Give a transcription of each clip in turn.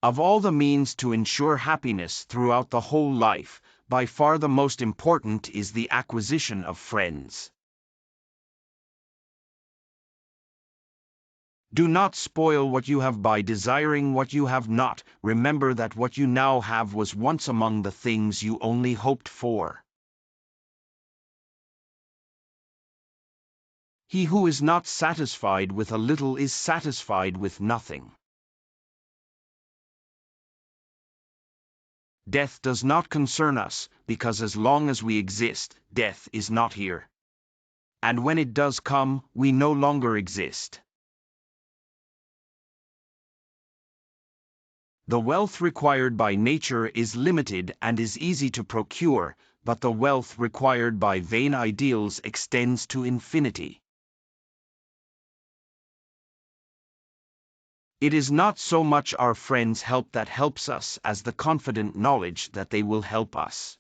Of all the means to ensure happiness throughout the whole life, by far the most important is the acquisition of friends. Do not spoil what you have by desiring what you have not. Remember that what you now have was once among the things you only hoped for. He who is not satisfied with a little is satisfied with nothing. Death does not concern us, because as long as we exist, death is not here. And when it does come, we no longer exist. The wealth required by nature is limited and is easy to procure, but the wealth required by vain ideals extends to infinity. It is not so much our friends' help that helps us as the confident knowledge that they will help us.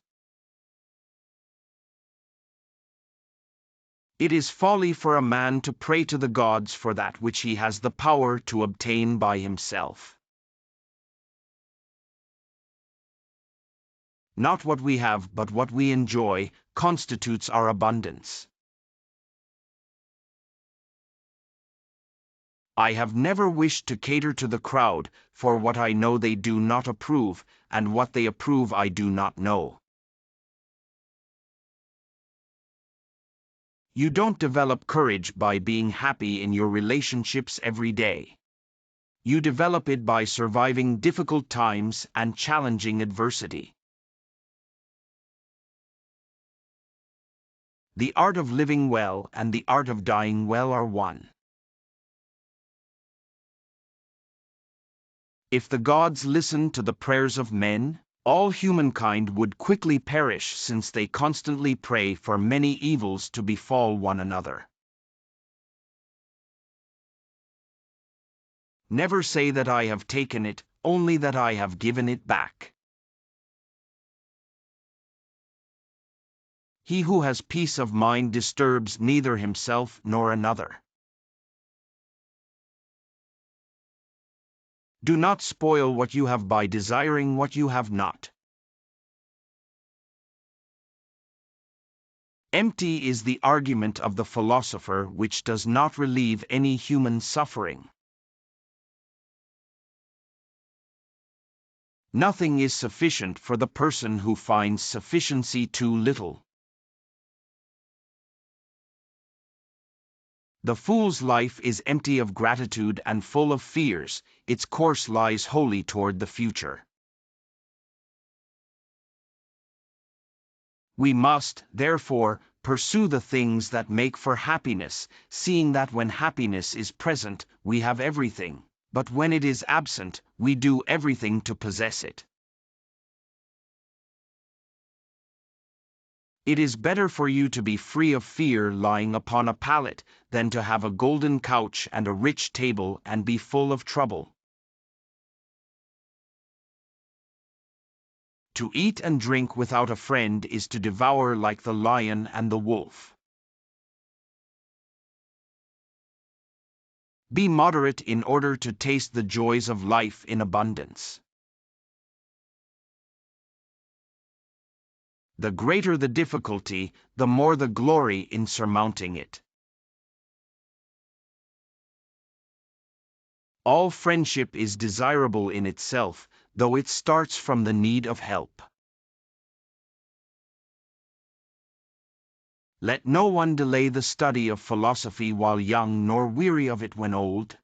It is folly for a man to pray to the gods for that which he has the power to obtain by himself. Not what we have but what we enjoy constitutes our abundance. I have never wished to cater to the crowd, for what I know they do not approve, and what they approve I do not know. You don't develop courage by being happy in your relationships every day. You develop it by surviving difficult times and challenging adversity. The art of living well and the art of dying well are one. If the gods listened to the prayers of men, all humankind would quickly perish, since they constantly pray for many evils to befall one another. Never say that I have taken it, only that I have given it back. He who has peace of mind disturbs neither himself nor another. Do not spoil what you have by desiring what you have not. Empty is the argument of the philosopher which does not relieve any human suffering. Nothing is sufficient for the person who finds sufficiency too little. The fool's life is empty of gratitude and full of fears, its course lies wholly toward the future. We must, therefore, pursue the things that make for happiness, seeing that when happiness is present, we have everything, but when it is absent, we do everything to possess it. It is better for you to be free of fear lying upon a pallet, than to have a golden couch and a rich table and be full of trouble. To eat and drink without a friend is to devour like the lion and the wolf. Be moderate in order to taste the joys of life in abundance. The greater the difficulty, the more the glory in surmounting it. All friendship is desirable in itself, though it starts from the need of help. Let no one delay the study of philosophy while young, nor weary of it when old.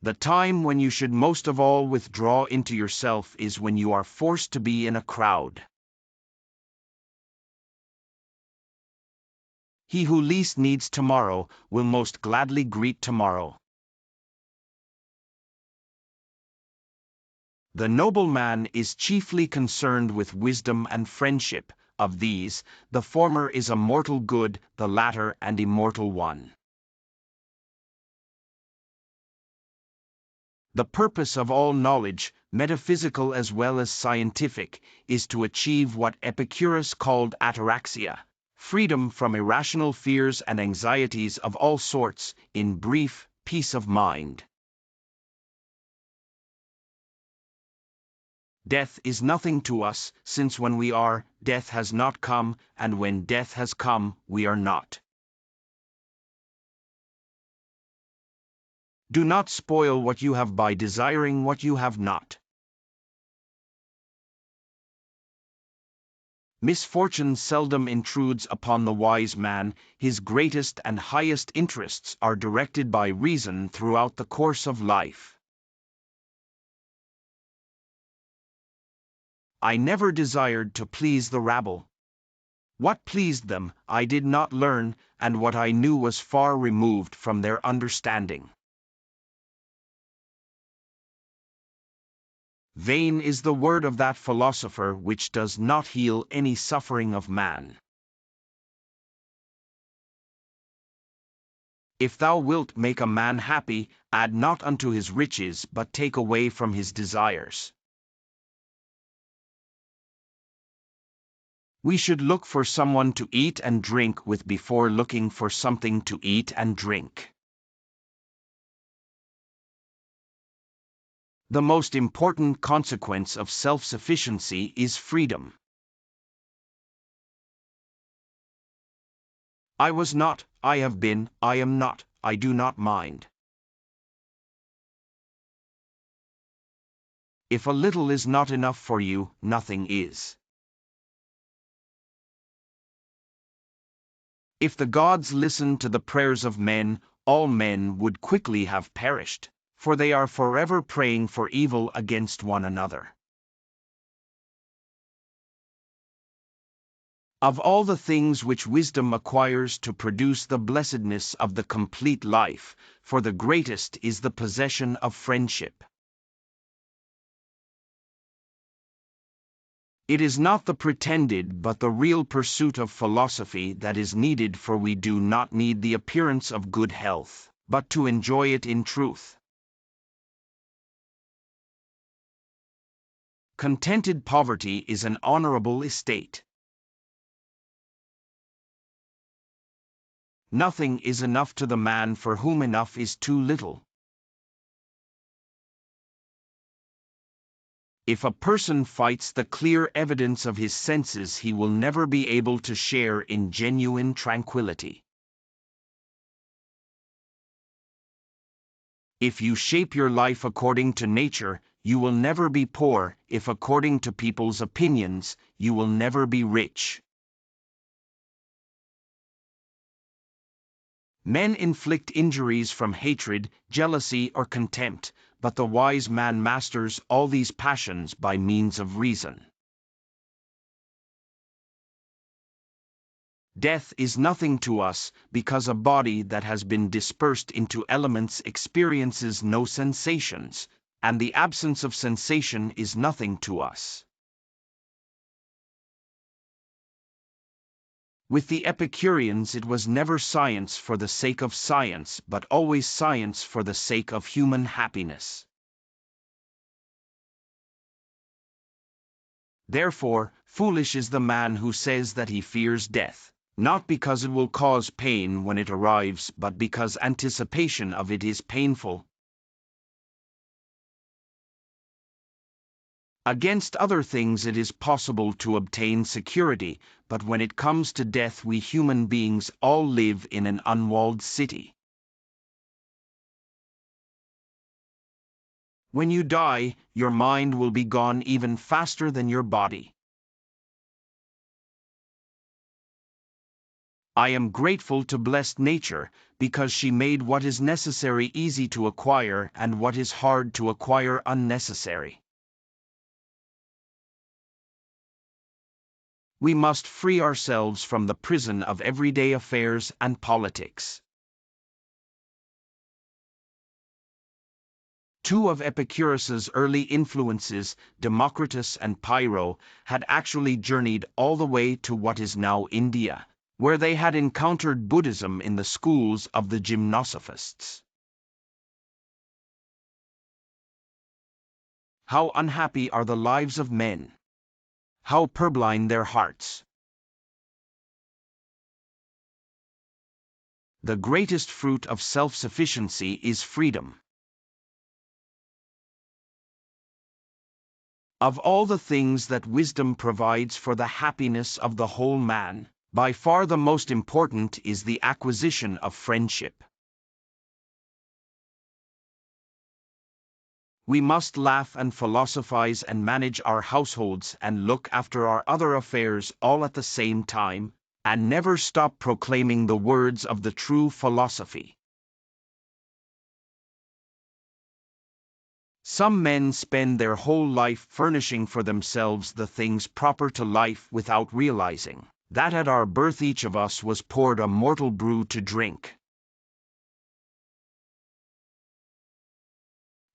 The time when you should most of all withdraw into yourself is when you are forced to be in a crowd. He who least needs tomorrow will most gladly greet tomorrow. The noble man is chiefly concerned with wisdom and friendship. Of these, the former is a mortal good, the latter an immortal one. The purpose of all knowledge, metaphysical as well as scientific, is to achieve what Epicurus called ataraxia, freedom from irrational fears and anxieties of all sorts, in brief, peace of mind. Death is nothing to us, since when we are, death has not come, and when death has come, we are not. Do not spoil what you have by desiring what you have not. Misfortune seldom intrudes upon the wise man. His greatest and highest interests are directed by reason throughout the course of life. I never desired to please the rabble. What pleased them, I did not learn, and what I knew was far removed from their understanding. Vain is the word of that philosopher which does not heal any suffering of man. If thou wilt make a man happy, add not unto his riches but take away from his desires. We should look for someone to eat and drink with before looking for something to eat and drink. The most important consequence of self-sufficiency is freedom. I was not, I have been, I am not, I do not mind. If a little is not enough for you, nothing is. If the gods listened to the prayers of men, all men would quickly have perished, for they are forever praying for evil against one another. Of all the things which wisdom acquires to produce the blessedness of the complete life, for the greatest is the possession of friendship. It is not the pretended but the real pursuit of philosophy that is needed, for we do not need the appearance of good health, but to enjoy it in truth. Contented poverty is an honorable estate. Nothing is enough to the man for whom enough is too little. If a person fights the clear evidence of his senses, he will never be able to share in genuine tranquility. If you shape your life according to nature, you will never be poor. If according to people's opinions, you will never be rich. Men inflict injuries from hatred, jealousy, or contempt, but the wise man masters all these passions by means of reason. Death is nothing to us, because a body that has been dispersed into elements experiences no sensations, and the absence of sensation is nothing to us. With the Epicureans it was never science for the sake of science, but always science for the sake of human happiness. Therefore, foolish is the man who says that he fears death, not because it will cause pain when it arrives, but because anticipation of it is painful. Against other things it is possible to obtain security, but when it comes to death we human beings all live in an unwalled city. When you die, your mind will be gone even faster than your body. I am grateful to blessed nature, because she made what is necessary easy to acquire and what is hard to acquire unnecessary. We must free ourselves from the prison of everyday affairs and politics. Two of Epicurus's early influences, Democritus and Pyrrho, had actually journeyed all the way to what is now India, where they had encountered Buddhism in the schools of the gymnosophists. How unhappy are the lives of men! How purblind their hearts! The greatest fruit of self-sufficiency is freedom. Of all the things that wisdom provides for the happiness of the whole man, by far the most important is the acquisition of friendship. We must laugh and philosophize and manage our households and look after our other affairs all at the same time, and never stop proclaiming the words of the true philosophy. Some men spend their whole life furnishing for themselves the things proper to life without realizing that at our birth each of us was poured a mortal brew to drink.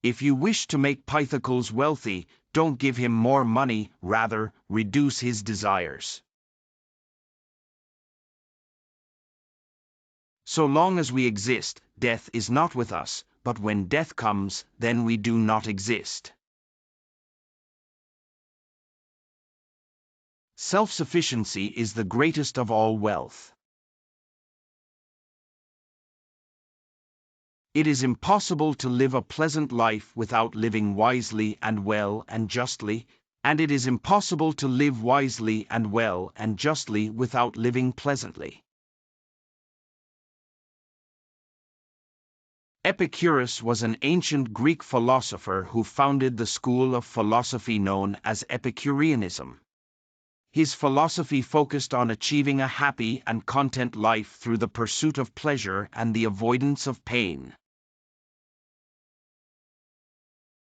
If you wish to make Pythocles wealthy, don't give him more money, rather, reduce his desires. So long as we exist, death is not with us, but when death comes, then we do not exist. Self-sufficiency is the greatest of all wealth. It is impossible to live a pleasant life without living wisely and well and justly, and it is impossible to live wisely and well and justly without living pleasantly. Epicurus was an ancient Greek philosopher who founded the school of philosophy known as Epicureanism. His philosophy focused on achieving a happy and content life through the pursuit of pleasure and the avoidance of pain.